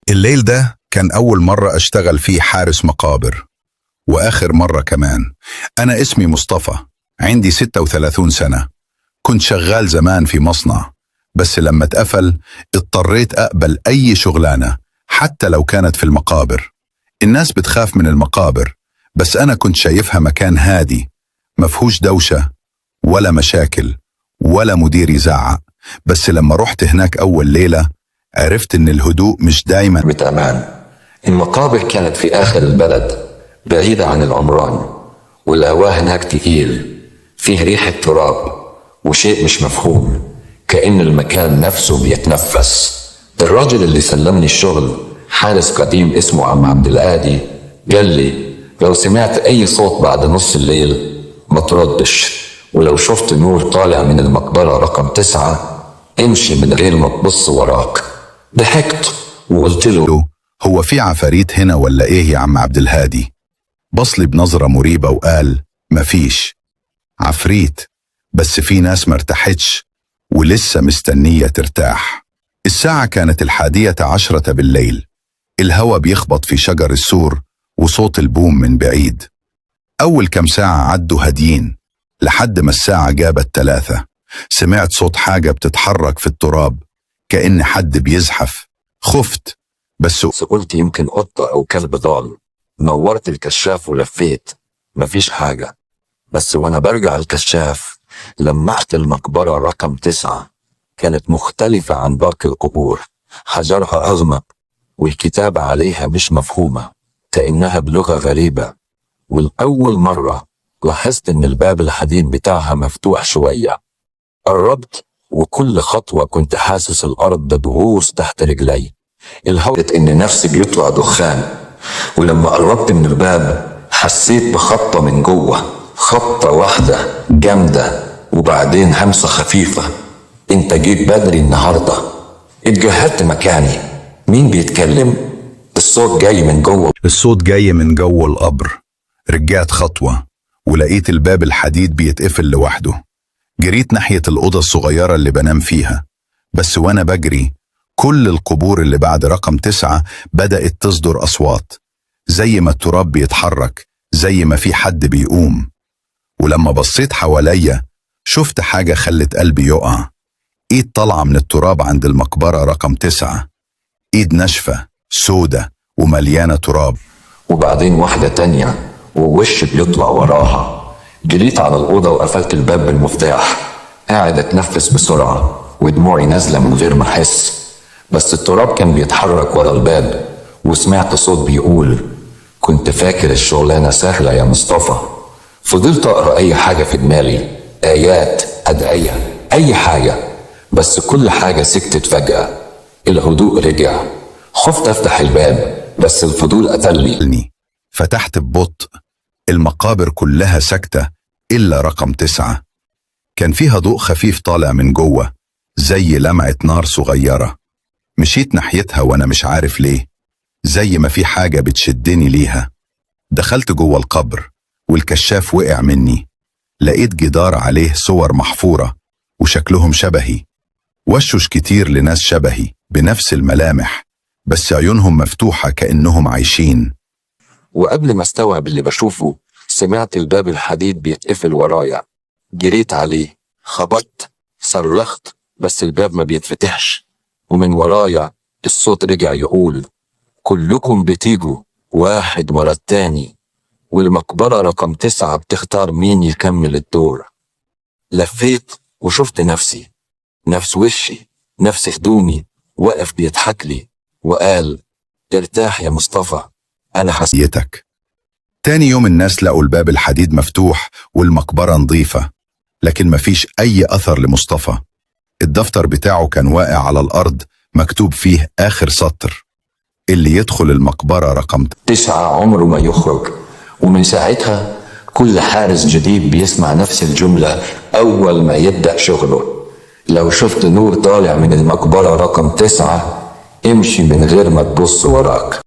الليل ده كان أول مرة أشتغل فيه حارس مقابر، وآخر مرة كمان. أنا اسمي مصطفى، عندي 36 سنة. كنت شغال زمان في مصنع، بس لما اتقفل اضطريت أقبل أي شغلانة حتى لو كانت في المقابر. الناس بتخاف من المقابر، بس أنا كنت شايفها مكان هادي، مفهوش دوشة ولا مشاكل ولا مدير يزعق. بس لما رحت هناك أول ليلة عرفت إن الهدوء مش دايما بأمان. المقابر كانت في آخر البلد بعيدة عن العمران، والهواء هناك تقيل، فيه ريحة تراب وشيء مش مفهوم، كأن المكان نفسه بيتنفس. الراجل اللي سلمني الشغل حارس قديم اسمه عم عبد الهادي، قال لي لو سمعت أي صوت بعد نص الليل ما تردش، ولو شفت نور طالع من المقبرة رقم 9 امشي من غير ما تبص وراك. ضحكت وقلت له هو في عفاريت هنا ولا إيه يا عم عبد الهادي؟ بصلي بنظرة مريبة وقال مفيش عفريت، بس في ناس مرتاحتش ولسه مستنية ترتاح. الساعة كانت 11 بالليل، الهوا بيخبط في شجر السور وصوت البوم من بعيد. أول كم ساعة عدوا هاديين لحد ما الساعة جابت 3. سمعت صوت حاجة بتتحرك في التراب كأن حد بيزحف. خفت بس قلت يمكن قطة أو كلب ضال. نورت الكشاف ولفيت، مفيش حاجة. بس وأنا برجع الكشاف لمحت المقبرة رقم 9 كانت مختلفة عن باقي القبور. حجرها أغمق والكتابة عليها مش مفهومة، كأنها بلغة غريبة. والأول مرة لاحظت إن الباب الحديد بتاعها مفتوح شوية. قربت وكل خطوة كنت حاسس الأرض بتغوص تحت رجلي. الهواء إن نفسي بيطلع دخان. ولما قربت من الباب حسيت بخبطة من جوه، خبطة واحدة جامدة وبعدين همسة خفيفة. انت جيت بدري النهاردة. اتجهزت مكاني. مين بيتكلم؟ الصوت جاي من جوه. الصوت جاي من جوه القبر. رجعت خطوة ولقيت الباب الحديد بيتقفل لوحده. جريت ناحية الأوضة الصغيرة اللي بنام فيها، بس وأنا بجري كل القبور اللي بعد رقم 9 بدأت تصدر أصوات، زي ما التراب بيتحرك، زي ما في حد بيقوم. ولما بصيت حواليا شفت حاجة خلت قلبي يقع. إيد طالعة من التراب عند المقبرة رقم 9، إيد ناشفة سودة ومليانة تراب. وبعدين واحدة تانية ووش بيطلع وراها. جريت على الأوضة وقفلت الباب بالمفتاح، قاعد أتنفس بسرعة ودموعي نازلة من غير ما أحس. بس التراب كان بيتحرك ورا الباب، وسمعت صوت بيقول كنت فاكر الشغلانة سهلة يا مصطفى. فضلت أقرأ أي حاجة في دماغي، آيات، أدعية، أي حاجة، بس كل حاجة سكتت فجأة. الهدوء رجع. خفت أفتح الباب بس الفضول قتلني. فتحت ببطء. المقابر كلها ساكتة إلا رقم 9. كان فيها ضوء خفيف طالع من جوه زي لمعة نار صغيرة. مشيت ناحيتها وأنا مش عارف ليه، زي ما في حاجة بتشدني ليها. دخلت جوه القبر والكشاف وقع مني. لقيت جدار عليه صور محفورة وشكلهم شبهي، وشوش كتير لناس شبهي بنفس الملامح، بس عيونهم مفتوحة كأنهم عايشين. وقبل ما استوعب اللي بشوفه سمعت الباب الحديد بيتقفل ورايا. جريت عليه، خبطت، صرخت، بس الباب ما بيتفتحش. ومن ورايا الصوت رجع يقول كلكم بتيجوا واحد ورا التاني، والمقبرة رقم 9 بتختار مين يكمل الدور. لفيت وشفت نفسي، نفس وشي، نفس هدومي، وقف بيضحك لي وقال ارتاح يا مصطفى، أنا حسيتك. تاني يوم الناس لقوا الباب الحديد مفتوح والمقبرة نظيفة، لكن مفيش أي أثر لمصطفى. الدفتر بتاعه كان واقع على الأرض، مكتوب فيه آخر سطر: اللي يدخل المقبرة رقم 9 عمره ما يخرج. ومن ساعتها كل حارس جديد بيسمع نفس الجملة أول ما يبدأ شغله: لو شفت نور طالع من المقبرة رقم 9 امشي من غير ما تبص وراك.